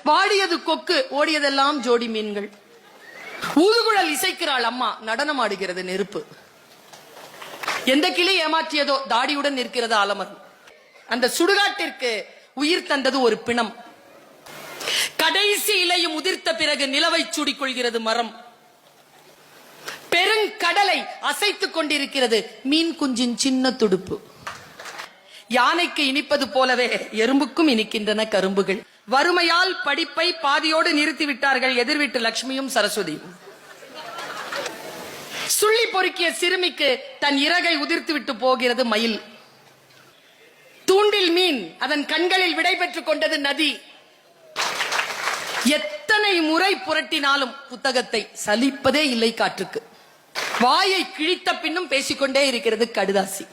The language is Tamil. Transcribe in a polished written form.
பாடியது கொக்கு, ஓடியதெல்லாம் ஜோடி மீன்கள். ஊதுகுழல் இசைக்கிறாள் அம்மா, நடனம் ஆடுகிறது நெருப்பு. எந்த கிளி ஏமாற்றியதோ தாடியுடன் நிற்கிறது ஆலமரம். அந்த சுடுகாட்டிற்கு உயிர் தந்தது ஒரு பிணம். கடைசி இலையும் உதிர்த்த பிறகு நிலவை சூடிக்கொள்கிறது மரம். பெருங்கடலை அசைத்துக் கொண்டிருக்கிறது மீன் குஞ்சின் சின்ன துடுப்பு. யானைக்கு இனிப்பது போலவே எறும்புக்கும் இனிக்கின்றன கரும்புகள். வறுமையால் படிப்பை பாதியோடு நிறுத்திவிட்டார்கள் எதிர்வீட்டு லட்சுமியும் சரஸ்வதியும். சுள்ளி பொறுக்கிய சிறுமிக்கு தன் இறகை உதிர்த்து விட்டு போகிறது மயில். தூண்டில் மீன் அதன் கண்களில் விடை பெற்றுக் கொண்டது நதி. எத்தனை முறை புரட்டினாலும் புத்தகத்தை சலிப்பதே இல்லை காற்றுக்கு. வாயை கிழித்த பின்னும் பேசிக்கொண்டே இருக்கிறது கடுதாசி.